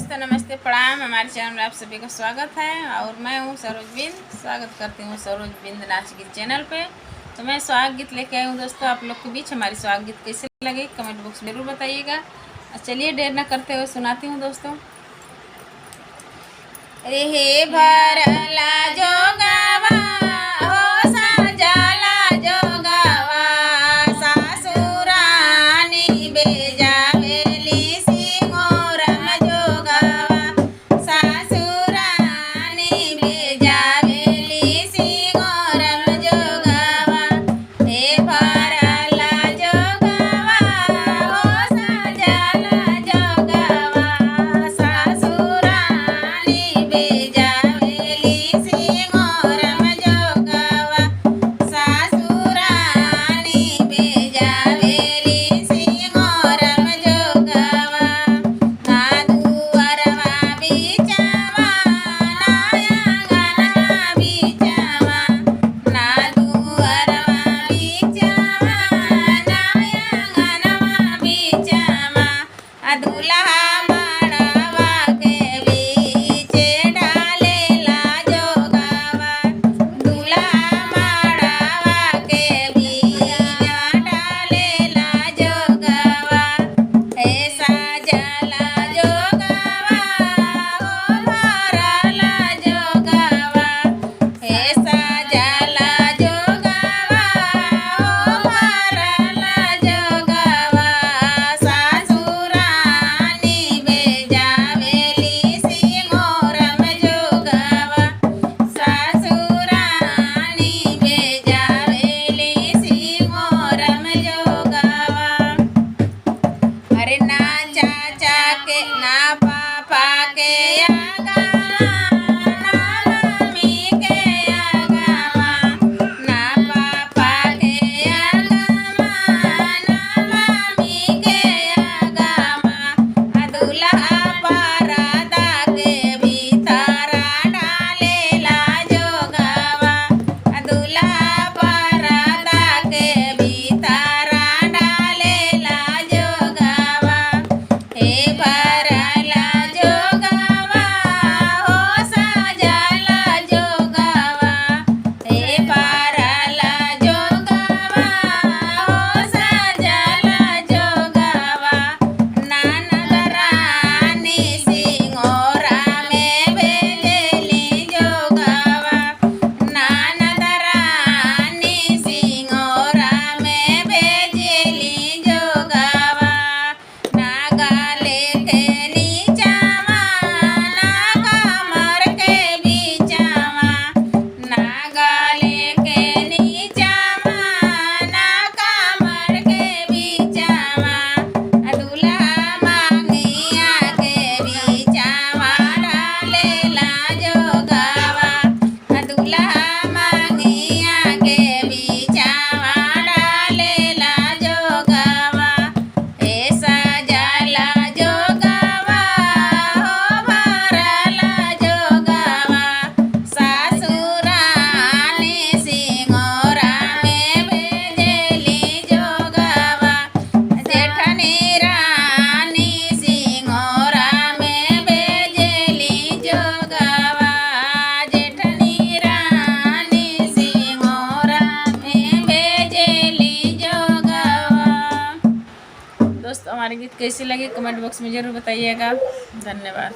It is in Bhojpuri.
दोस्तों नमस्ते प्रणाम। हमारे चैनल में आप सभी का स्वागत है और मैं हूँ सरोज बिंद। स्वागत करती हूँ सरोज बिंद नाच गीत चैनल पे। तो मैं स्वागत गीत लेके आई हूँ दोस्तों आप लोग के बीच। हमारी स्वागत गीत कैसे लगे कमेंट बॉक्स में जरूर बताइएगा। चलिए देर न करते हुए सुनाती हूँ दोस्तों। रे भरला जोगावा हो सजला जोगावा सासुरानी बेजावेली सिंगोरम जोगावा सासुरानी बेजावेली सिंगोरम जोगावा हे भरला जोगावा हो सजला जोगावा सासुरानी बेजावेली सिंगोरम जोगावा सासुरानी बेजावेली सिंगोरम जोगावा नादुवरवा बिचावा नायांगनवा बिचावा नादुवरवा बिचावा नायांगनवा बिचावा दुल्हा मड़वा के बीचे डालेला जोगावा दुल्हा मड़वा के बीचा डालेला जोगावा हे सजला जोगावा हो भरला जोगावा हे सजला जोगावा हो भरला जोगावा सासुरानी बेजावेली सिंगोरम जोगावा सासुरानी बेजावेली सिंगोरम जोगावा। अरे ना चाचा के ना पापा के आगावा ना मम्मी के आगावा ना पापा के आगावा ना मम्मी के आगावा दुल्हा परदा के भीतर डालेला जोगावा दुल्हा परदा के भीतर डालेला जोगावा हे भरला जोगावा हो सजला जोगावा हे भरला जोगावा हो सजला जोगावा नानगरानी सिंगोरा में भेजेली जोगावा नानगरानी सिंगोरा में भेजेली जोगावा नागले के नीचावा ना कमर के बीचावा नागले के नीचावा ना कमर के बीचावा दुल्हा मांगिया के बीचावा डालेला जोगावा दुल्हा मांगिया के बीचावा डालेला जोगावा हे सजला जोगावा हो भरला जोगावा सासुरानी सिंगोरा में भेजेली जोगावा जेठनी रानी सिंगोरा में भेजेली जोगावा जेठनी रानी सिंगोरा में भेजेली जोगावा। दोस्तों हमारे गीत कैसे लगे कमेंट बॉक्स में जरूर बताइएगा। धन्यवाद।